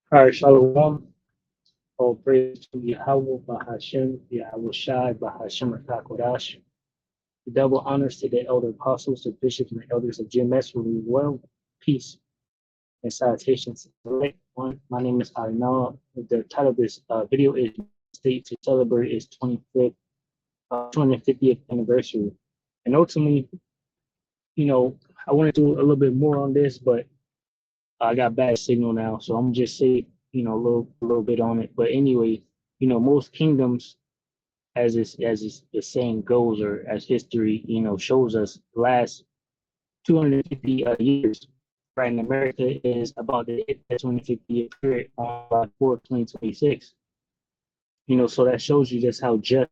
All right, Shalom. All praise to Yahweh, Bahashem, Yahweh Shai, Bahashem, Rakakwadash. The double honors to the elder apostles, the bishops, and the elders of GMS who rule well, peace, and salutations. Select one. My name is Arinal. The title of this video is State to Celebrate its 250th anniversary. And ultimately, I want to do a little bit more on this, but I got bad signal now, so I'm gonna just say, a little bit on it. But anyway, most kingdoms, the saying goes, or as history, shows us, last 250 years. Right in America is about to hit that 250-year period on July 4th, 2026. So that shows you just how just,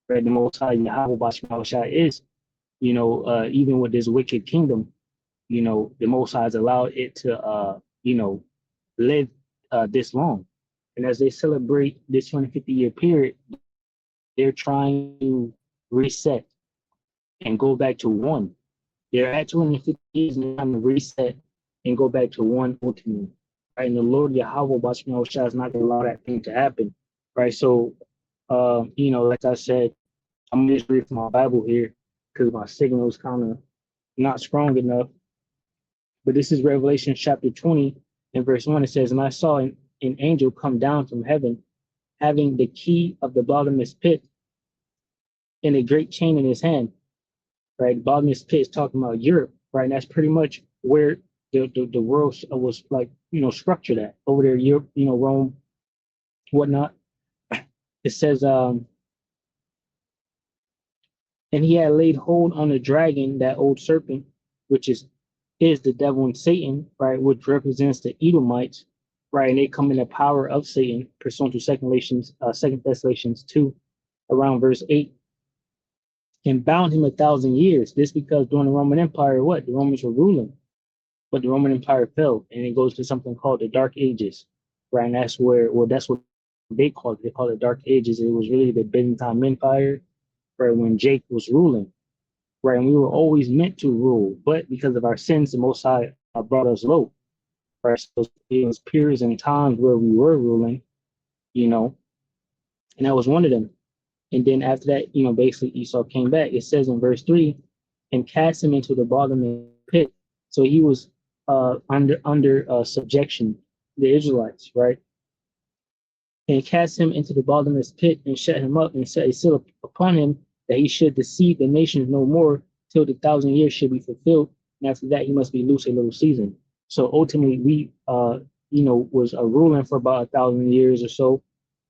right, the Most High Yahweh Bashar is. Even with this wicked kingdom, the Most High has allowed it to, live this long. And as they celebrate this 250-year period, they're trying to reset and go back to one. They're at 250 years and they're trying to reset and go back to one ultimately. Right? And the Lord Yahweh Bashar is not going to allow that thing to happen. Right. So, like I said, I'm going to just read from my Bible here because my signal is kind of not strong enough. But this is Revelation chapter 20 and verse 1. It says, "And I saw an angel come down from heaven, having the key of the bottomless pit and a great chain in his hand." Right? Bottomless pit is talking about Europe, right? And that's pretty much where the world was, like, structured at over there, Europe, Rome, whatnot. It says, "And he had laid hold on the dragon, that old serpent, which is the devil and Satan, right, which represents the Edomites, right, and they come in the power of Satan, pursuant to Second Thessalonians 2, around verse 8, and bound him 1,000 years. This because during the Roman Empire, what the Romans were ruling, but the Roman Empire fell, and it goes to something called the Dark Ages, right, and that's where, well, that's what they called it. They called it Dark Ages. It was really the Byzantine Empire, right, when Jake was ruling. Right, and we were always meant to rule, but because of our sins, the Most High brought us low. Right, so it was periods and times where we were ruling, you know, and that was one of them. And then after that, basically Esau came back. It says in verse 3, "And cast him into the bottomless pit." So he was under subjection, the Israelites, right? "And cast him into the bottomless pit and shut him up and set a seal upon him, that he should deceive the nations no more till the 1,000 years should be fulfilled. And after that, he must be loose a little season." So ultimately, we, was ruling for about 1,000 years or so.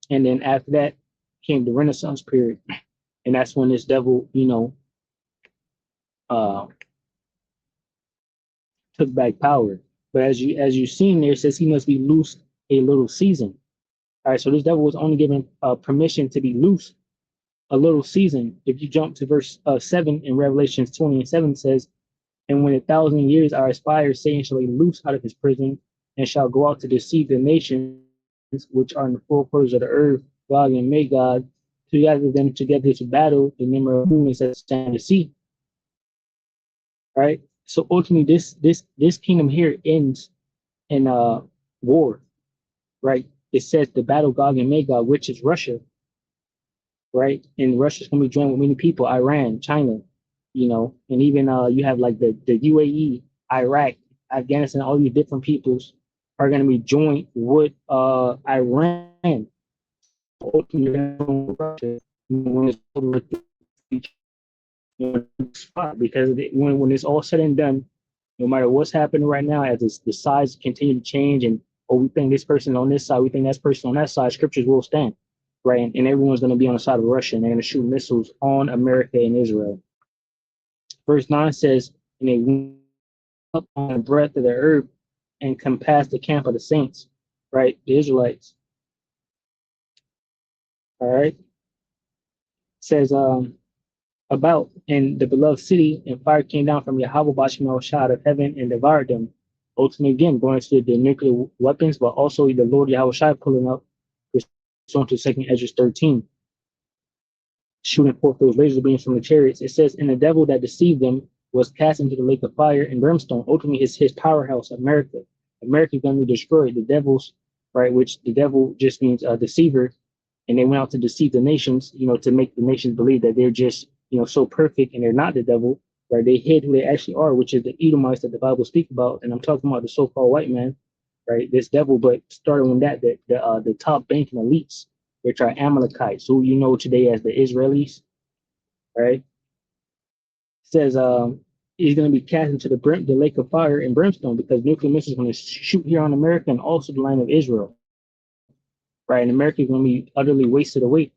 And then after that came the Renaissance period. And that's when this devil, uh, took back power. But as you seen there, it says he must be loosed a little season. All right, so this devil was only given permission to be loose a little season. If you jump to verse 7 in Revelations 20 and 7, says, "And when 1,000 years are expired, Satan shall be loosed out of his prison and shall go out to deceive the nations which are in the four quarters of the earth, Gog and Magog, to gather them together to battle, the number of whom is that stand to see." Right. So ultimately, this kingdom here ends in war. Right. It says the battle Gog and Magog, which is Russia. Right, and Russia's going to be joined with many people, Iran, China, and even you have like the UAE, Iraq, Afghanistan, all these different peoples are going to be joined with Iran. Ultimately, Russia, when it's over with, because when it's all said and done, no matter what's happening right now, as the sides continue to change, and we think this person on this side, we think that person on that side, scriptures will stand, right? And everyone's going to be on the side of Russia, and they're going to shoot missiles on America and Israel. Verse 9 says, "And they went up on the breadth of the earth and compassed the camp of the saints," right? The Israelites. All right. It says, "about in the beloved city, and fire came down from Yahweh Bashim shot of heaven and devoured them." Ultimately, again, going to the nuclear weapons, but also the Lord Yahweh Shai pulling up, on to 2 Ezra 13, shooting forth those laser beams from the chariots. It says, "And the devil that deceived them was cast into the lake of fire and brimstone." Ultimately, his powerhouse, America. America is going to be destroyed. The devil's right? Which the devil just means a deceiver, and they went out to deceive the nations, to make the nations believe that they're just, so perfect and they're not the devil, right? They hid who they actually are, which is the Edomites that the Bible speaks about. And I'm talking about the so-called white man, right? This devil, but starting with that, the top banking elites, which are Amalekites, who you know today as the Israelis, right? Says he's going to be cast into the lake of fire and brimstone because nuclear missiles are going to shoot here on America and also the land of Israel, right? And America is going to be utterly wasted away,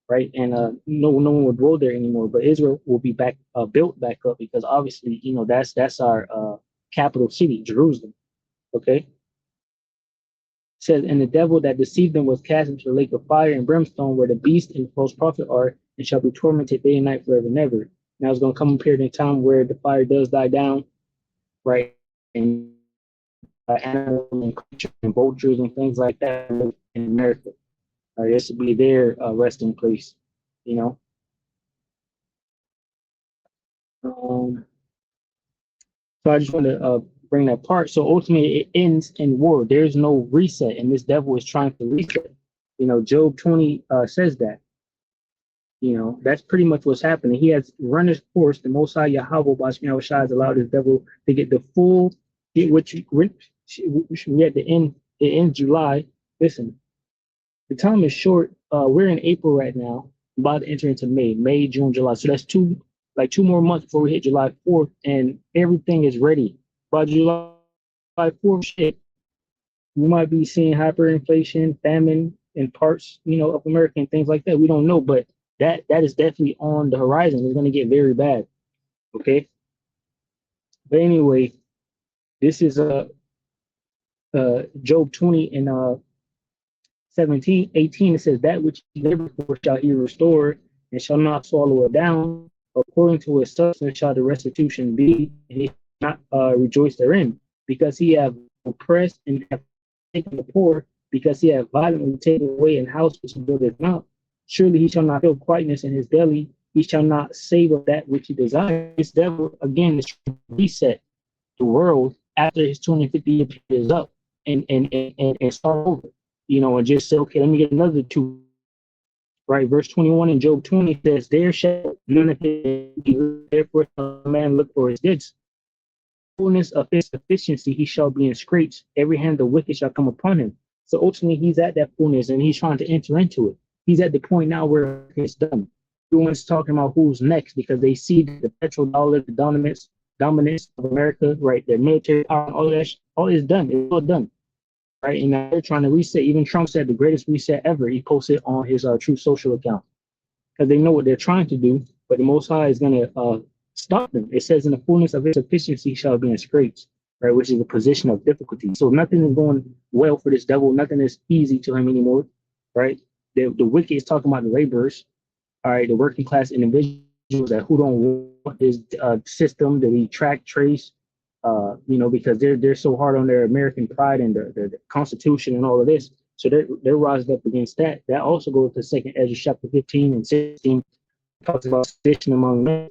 right? And no one would dwell there anymore. But Israel will be back built back up because obviously, that's our capital city, Jerusalem. Okay. Says, and the devil that deceived them was cast into the lake of fire and brimstone, where the beast and the false prophet are, and shall be tormented day and night forever and ever. Now it's going to come a period in time where the fire does die down, right? And animals and creatures and vultures and things like that in America. This will be their resting place, you know. So I just want to bring that part. So ultimately, it ends in war. There's no reset, and this devil is trying to reset. Job 20 says that. That's pretty much what's happening. He has run his course. The Most High Yahweh Bashmi Shai has allowed his devil to get the full, which we at the end, it ends July. Listen, the time is short. We're in April right now, about to enter into May, June, July. So that's two more months before we hit July 4th, and everything is ready. By July 4th, shit, we might be seeing hyperinflation, famine in parts, of America and things like that. We don't know, but that is definitely on the horizon. It's going to get very bad. Okay. But anyway, this is Job 20 and 17, 18. It says, that which he never before shall he restore and shall not swallow it down. According to his substance shall the restitution be, and he shall not rejoice therein, because he have oppressed and have taken the poor, because he have violently taken away an house which he buildeth not. Surely he shall not feel quietness in his belly. He shall not save of that which he desires. This devil, again, is trying to reset the world after his 250-year period is up and start over, and just say, okay, let me get another two. Right, verse 21 in Job 20 says, there shall none of his be, therefore shall a man look for his goods. Fullness of his sufficiency, he shall be in scrapes. Every hand the wicked shall come upon him. So ultimately, he's at that fullness and he's trying to enter into it. He's at the point now where it's done. Everyone's talking about who's next because they see the petrodollar, the dominance of America, right? Their military power, all is done. It's all done. Right, and now they're trying to reset. Even Trump said the greatest reset ever. He posted on his Truth Social account because they know what they're trying to do, but the Most High is going to stop them. It says, "In the fullness of his sufficiency shall be in scrapes," right, which is a position of difficulty. So nothing is going well for this devil. Nothing is easy to him anymore, right? The wicked is talking about the laborers, all right, the working class individuals that who don't want this system that we track, trace, because they're so hard on their American pride and the Constitution and all of this. So they're rising up against that. That also goes to Second Ezra chapter 15 and 16, talks about sedition among men.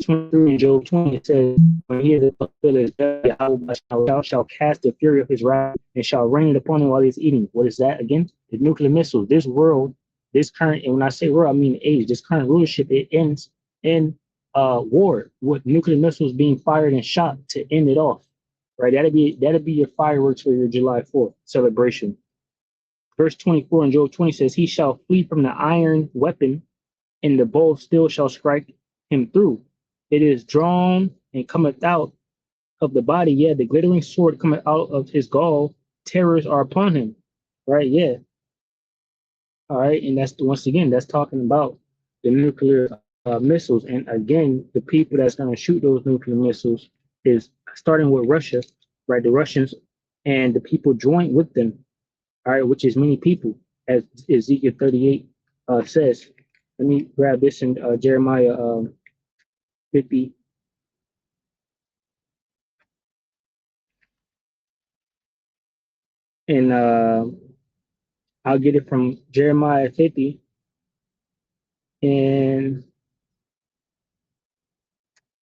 23 in Job 20 it says, when he is fulfilled his belly, Yahweh shall cast the fury of his wrath and shall rain upon him while he's eating. What is that again? The nuclear missiles. This world, this current, and when I say world, I mean age. This current rulership, it ends in war with nuclear missiles being fired and shot to end it off. Right? That'd be your fireworks for your July 4th celebration. Verse 24 in Job 20 says, he shall flee from the iron weapon, and the bow of steel shall strike him through. It is drawn and cometh out of the body. Yeah, the glittering sword cometh out of his gall. Terrors are upon him. Right? Yeah. All right. And that's once again, that's talking about the nuclear missiles. And again, the people that's going to shoot those nuclear missiles is starting with Russia, right? The Russians and the people joined with them, all right, which is many people, as Ezekiel 38 says. Let me grab this in Jeremiah 50. And I'll get it from Jeremiah 50. And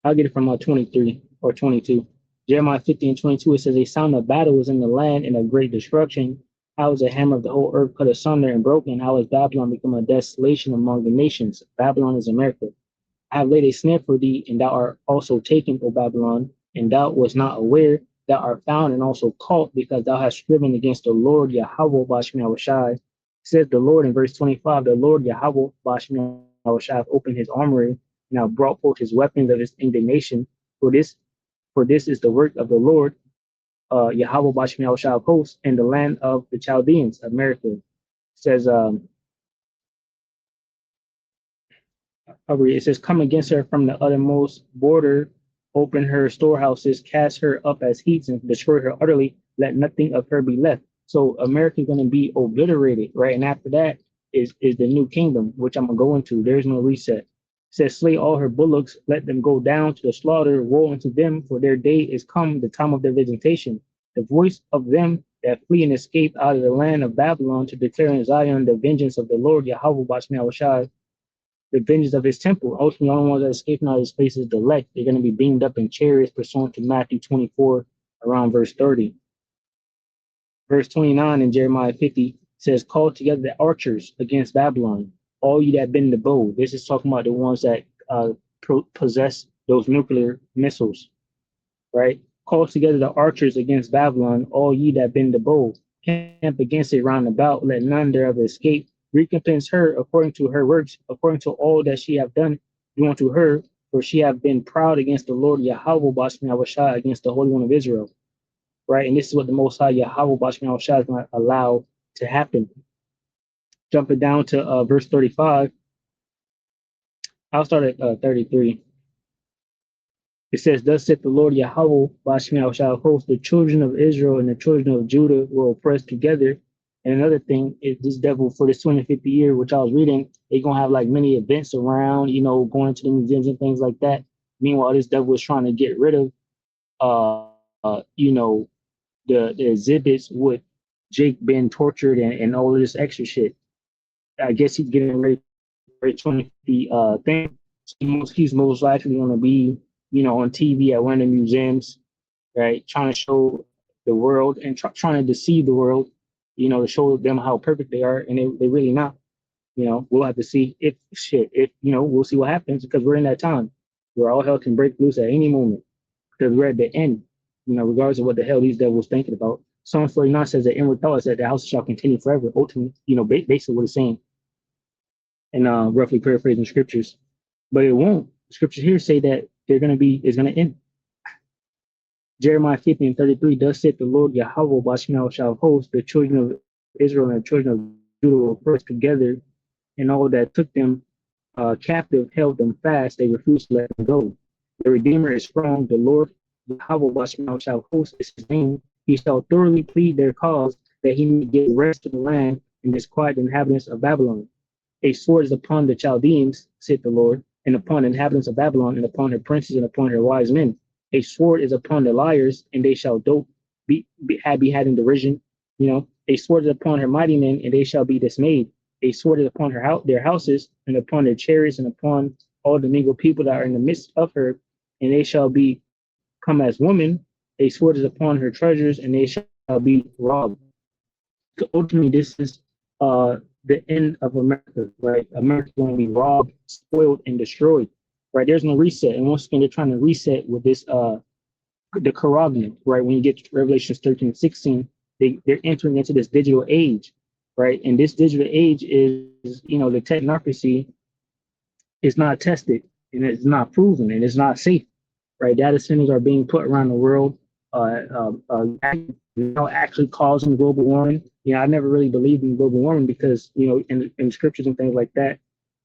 I'll get it from 23 or 22. Jeremiah 50 and 22, it says, a sound of battle is in the land and a great destruction. How is the hammer of the whole earth cut asunder and broken? How is Babylon become a desolation among the nations? Babylon is America. I have laid a snare for thee, and thou art also taken, O Babylon, and thou wast not aware. Thou art found and also caught, because thou hast striven against the Lord Yahweh Bashmi Awashai. Says the Lord in verse 25, the Lord Yahweh Bashmi Awashai have opened his armory, and have brought forth his weapons of his indignation. For this is the work of the Lord, Yahweh Bashmi Awashai of hosts, in the land of the Chaldeans, America. Says it says, come against her from the uttermost border, open her storehouses, cast her up as heaps, and destroy her utterly. Let nothing of her be left. So America is going to be obliterated, right? And after that is the new kingdom, which I'm gonna go into. There's no reset. It says, slay all her bullocks, let them go down to the slaughter. Woe unto them, for their day is come, the time of their visitation. The voice of them that flee and escape out of the land of Babylon to declare in Zion the vengeance of the Lord Yahweh Bashmi Awashai, the vengeance of his temple. Ultimately, the only ones that escaping out of this place is the elect. They're going to be beamed up in chariots, pursuant to Matthew 24, around verse 30. Verse 29 in Jeremiah 50 says, call together the archers against Babylon, all you that bend the bow. This is talking about the ones that possess those nuclear missiles, right? Call together the archers against Babylon, all ye that bend the bow. Camp against it round about, let none thereof escape. Recompense her according to her works, according to all that she have done, do unto her, for she have been proud against the Lord Yahweh Bashmi Awashai, against the Holy One of Israel. Right? And this is what the Most High Yahweh Bashmi Awashai is going to allow to happen. Jumping down to verse 35, I'll start at 33. It says, thus saith the Lord Yahweh Bashmi Awashai of hosts, the children of Israel and the children of Judah were oppressed together. And another thing is this devil for this 250 year, which I was reading, they're going to have like many events around, going to the museums and things like that. Meanwhile, this devil is trying to get rid of, the exhibits with Jake being tortured and all of this extra shit. I guess he's getting ready for a 250 thing. He's most likely going to be, on TV at one of the museums, right? Trying to show the world and trying to deceive the world, to show them how perfect they are, and they really not. We'll have to see if we'll see what happens, because we're in that time where all hell can break loose at any moment, because we're at the end, regardless of what the hell these devils thinking about. Psalm 49 says that inward thoughts that the house shall continue forever. Ultimately, basically what it's saying, and roughly paraphrasing scriptures, but it won't. Scriptures here say that it's going to end. Jeremiah 50 and 33, thus saith the Lord Yahweh Bashmi shall host, the children of Israel and the children of Judah were first together, and all that took them captive held them fast, they refused to let them go. The Redeemer is strong, the Lord Yahweh Bashmi shall host is his name. He shall thoroughly plead their cause, that he may give rest to the land and disquiet the inhabitants of Babylon. A sword is upon the Chaldeans, saith the Lord, and upon the inhabitants of Babylon, and upon her princes, and upon her wise men. A sword is upon the liars, and they shall be had in derision. A sword is upon her mighty men, and they shall be dismayed. A sword is upon their houses, and upon their chariots, and upon all the mingled people that are in the midst of her, and they shall be come as women. A sword is upon her treasures, and they shall be robbed. So ultimately, this is the end of America, right? America is going to be robbed, spoiled, and destroyed, right? There's no reset. And once again, they're trying to reset with this, the Quran, right? When you get to Revelations 13 and 16, they're entering into this digital age, right? And this digital age is, the technocracy is not tested, and it's not proven, and it's not safe, right? Data centers are being put around the world, actually causing global warming. I never really believed in global warming because, in scriptures and things like that,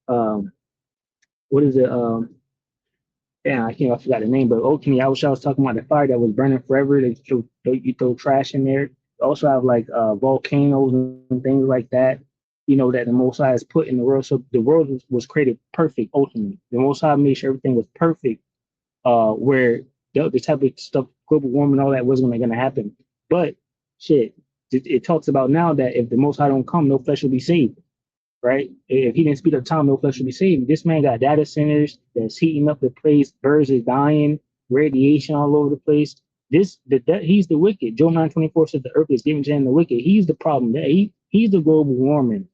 what is it? I forgot the name, but ultimately, I was talking about the fire that was burning forever. You throw trash in there. You also have like volcanoes and things like that, that the Most High has put in the world. So the world was created perfect. Ultimately, the Most High made sure everything was perfect, where the type of stuff, global warming, all that wasn't going to happen. But shit, it talks about now that if the Most High don't come, no flesh will be saved, right? If he didn't speed up time, no flesh will be saved. This man got data centers that's heating up the place. Birds is dying, radiation all over the place. He's the wicked. Job 9:24 says the earth is given to him, the wicked. He's the problem. He's the global warming,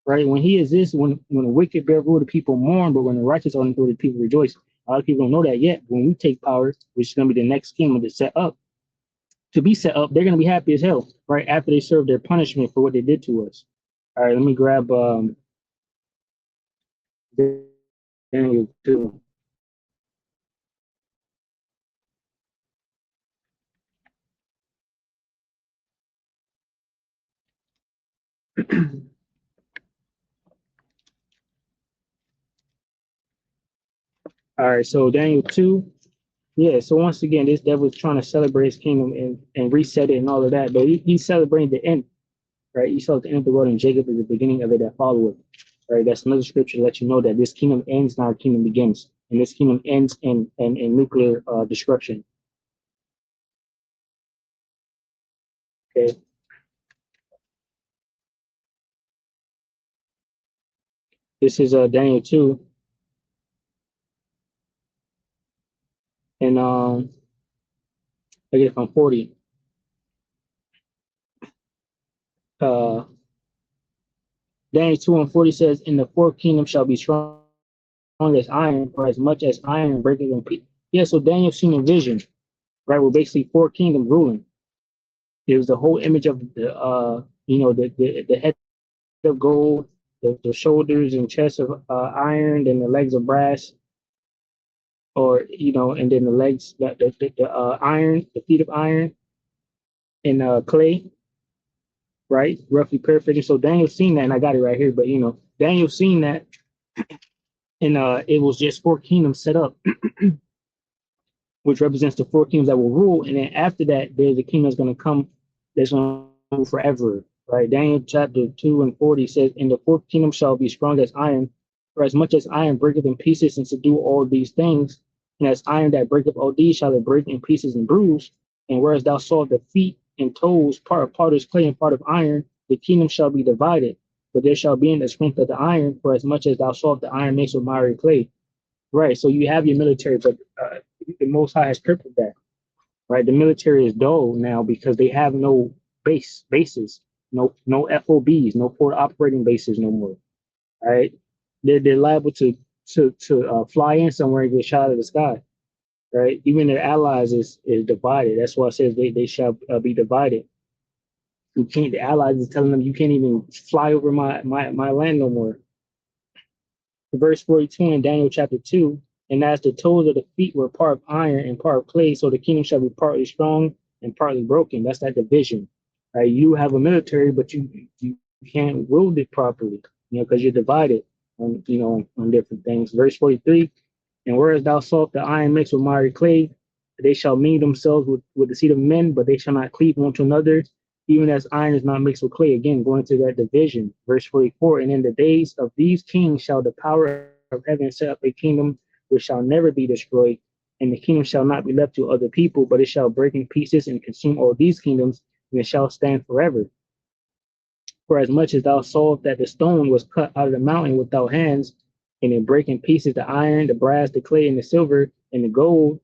right? When he exists, when the wicked bear rule, the people mourn, but when the righteous are through, the people rejoice. A lot of people don't know that yet. When we take power, which is going to be the next kingdom that's set up, to be set up, they're going to be happy as hell, right? After they serve their punishment for what they did to us. All right, let me grab Daniel 2. All right, so Daniel 2. Yeah, so once again, this devil's trying to celebrate his kingdom and reset it and all of that, but he's celebrating the end, right? He saw the end of the world, and Jacob is the beginning of it that followeth, right? That's another scripture to let you know that this kingdom ends, not our kingdom begins, and this kingdom ends in nuclear destruction. Okay, this is Daniel 2, and I get from 40. Uh, Daniel 2 and 40 says, "In the fourth kingdom shall be strong as iron, or as much as iron breaketh in pieces." Yeah, so Daniel's seen a vision, right? We're basically four kingdoms ruling. It was the whole image of the head of gold, the shoulders and chest of iron, and the legs of brass, or and then the legs, the iron, the feet of iron, and clay, right? Roughly paraphrasing. So Daniel's seen that, and I got it right here. But Daniel's seen that, and it was just four kingdoms set up, which represents the four kingdoms that will rule. And then after that, there's a kingdom that's going to come that's going to rule forever, right? Daniel chapter 2 and 40 says, "In the fourth kingdom shall be strong as iron, for as much as iron breaketh in pieces and subdue all these things, and as iron that breaketh all these shall it break in pieces and bruise. And whereas thou sawest the feet and toes, part is clay and part of iron, the kingdom shall be divided. But there shall be in the strength of the iron, for as much as thou sawest the iron mixed with miry clay." Right. So you have your military, but the Most High has crippled that. Right. The military is dull now because they have no bases, no FOBs, no forward operating bases no more. Right. They're liable to fly in somewhere and get shot out of the sky. Right. Even their allies is divided. That's why it says they shall be divided. You can't. The allies is telling them you can't even fly over my land no more. Verse 42 in Daniel chapter 2, "And as the toes of the feet were part of iron and part of clay, so the kingdom shall be partly strong and partly broken." That's that division. Right? You have a military, but you can't wield it properly, because you're divided on different things. Verse 43, "And whereas thou sawest the iron mixed with miry clay, they shall meet themselves with the seed of men, but they shall not cleave one to another, even as iron is not mixed with clay." Again, going to that division. Verse 44, "And in the days of these kings shall the power of heaven set up a kingdom which shall never be destroyed, and the kingdom shall not be left to other people, but it shall break in pieces and consume all these kingdoms, and it shall stand forever. For as much as thou sawest that the stone was cut out of the mountain without hands, and it break in pieces the iron, the brass, the clay, and the silver, and the gold,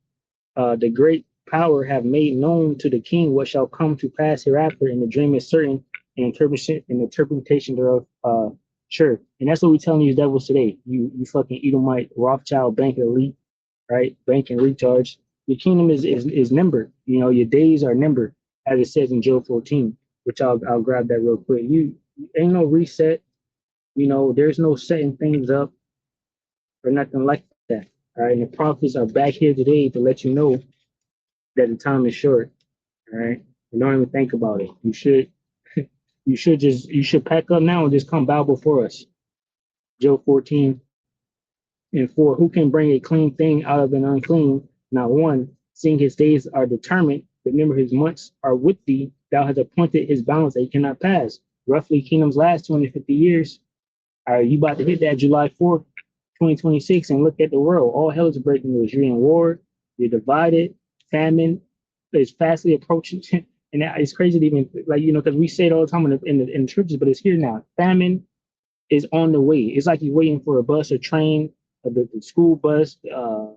the great power have made known to the king what shall come to pass hereafter, and the dream is certain, and interpretation thereof sure." And that's what we're telling these devils today. You fucking Edomite, Rothschild, bank elite, right? Bank and recharge. Your kingdom is numbered. Your days are numbered, as it says in Job 14, which I'll grab that real quick. You ain't no reset. There's no setting things up or nothing like that. All right. And the prophets are back here today to let you know that the time is short. All right. And don't even think about it. You should pack up now and just come bow before us. Job 14 and 4. "Who can bring a clean thing out of an unclean? Not one. Seeing his days are determined, remember his months are with thee. Thou hast appointed his bounds that he cannot pass." Roughly, kingdoms last 250 years. All right, you about to hit that July 4th, 2026, and look at the world. All hell is breaking loose. You're in war. You're divided. Famine is fastly approaching. And it's crazy to even, because we say it all the time in the churches, but it's here now. Famine is on the way. It's like you're waiting for a bus, a train, the school bus, a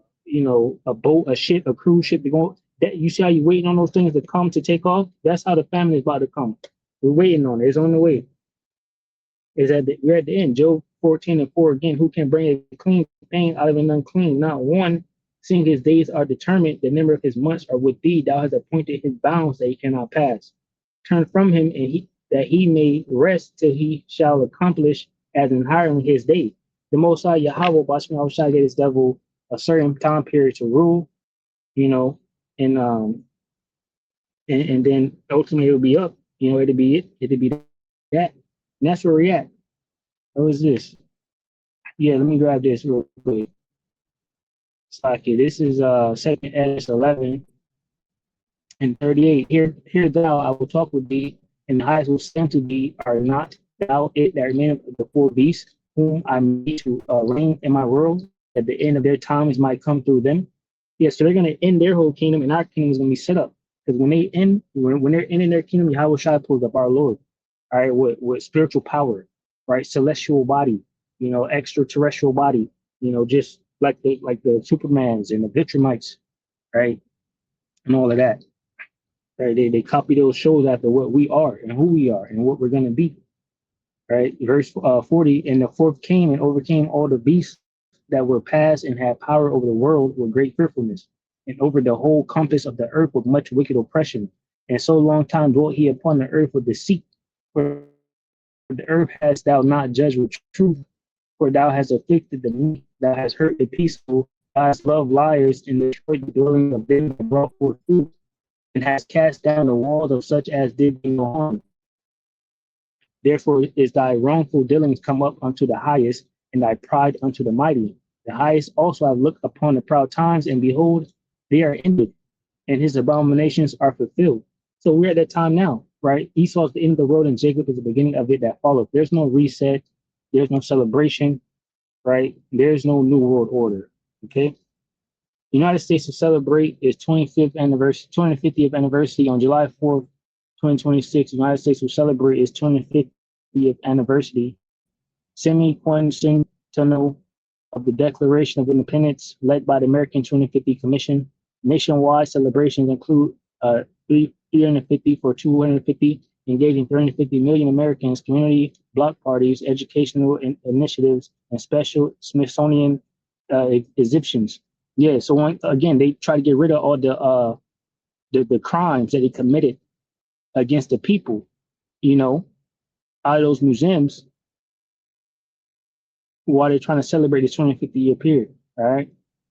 boat, a ship, a cruise ship to go. That you see how you waiting on those things to come to take off? That's how the family is about to come. We're waiting on it. It's on the way. We're at the end. Job 14:4 again. Who can bring a clean thing out of an unclean? Not one. Seeing his days are determined, the number of his months are with thee. Thou hast appointed his bounds that he cannot pass. Turn from him, and that he may rest till he shall accomplish as in hiring his day. The Most High Yahweh, Bashmi Shai, gave this devil a certain time period to rule, you know, and and then ultimately it'll be up. You know, it'll be it. It'll be that. And that's where we're at. What is this? Yeah, let me grab this real quick. Okay, this is second Esdras 11:38. Here thou, I will talk with thee, and the eyes will stand to thee. Are not thou it that remaineth of the four beasts, whom I made to reign in my world, at the end of their times might come through them? Yeah, so they're gonna end their whole kingdom, and our kingdom is gonna be set up. Because when they're ending their kingdom, Yahweh Shai pulls up our Lord, all right, with spiritual power, right, celestial body, you know, extraterrestrial body, you know, just like the Supermans and the Vitramites, right, and all of that. Right? They copy those shows after what we are and who we are and what we're gonna be. Right? Verse 40, and the fourth came and overcame all the beasts that were past and had power over the world with great fearfulness, and over the whole compass of the earth with much wicked oppression. And so long time dwelt he upon the earth with deceit. For the earth hast thou not judged with truth, for thou hast afflicted the meek, thou hast hurt the peaceful, thou hast loved liars and destroyed the dwelling of them that brought forth fruit, and hast cast down the walls of such as did thee no harm. Therefore is thy wrongful dealings come up unto the highest, and thy pride unto the mighty. The highest also have looked upon the proud times, and behold, they are ended, and his abominations are fulfilled. So we're at that time now, right? Esau is the end of the world, and Jacob is the beginning of it that followed. There's no reset, there's no celebration, right? There's no new world order. Okay. The United States will celebrate its 25th anniversary, 250th anniversary on July 4th, 2026. The United States will celebrate its 250th anniversary, semi-quincentennial of the Declaration of Independence, led by the American 250 Commission. Nationwide celebrations include 350 for 250, engaging 350 million Americans, community block parties, educational initiatives, and special Smithsonian exhibitions. Yeah, so again, they try to get rid of all the crimes that they committed against the people, you know, out of those museums while they're trying to celebrate this 250-year period, all right?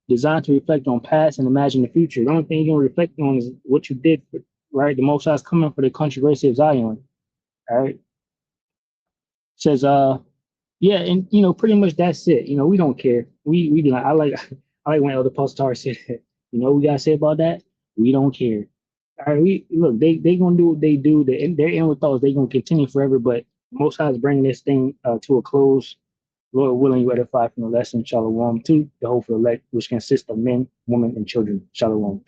Designed to reflect on past and imagine the future. The only thing you're going to reflect on is what you did, right? The Most High is coming for the controversy of Zion, all right? Says, yeah, and, you know, pretty much that's it. You know, we don't care. We do not. I like when Elder Pastor said that. You know what we got to say about that? We don't care. All right, they gonna do what they do. Their end with thoughts. They gonna continue forever. But Most High is bringing this thing to a close. Lord willing, you edify from the lesson. Shalom to the hope for elect, which consists of men, women, and children. Shalom.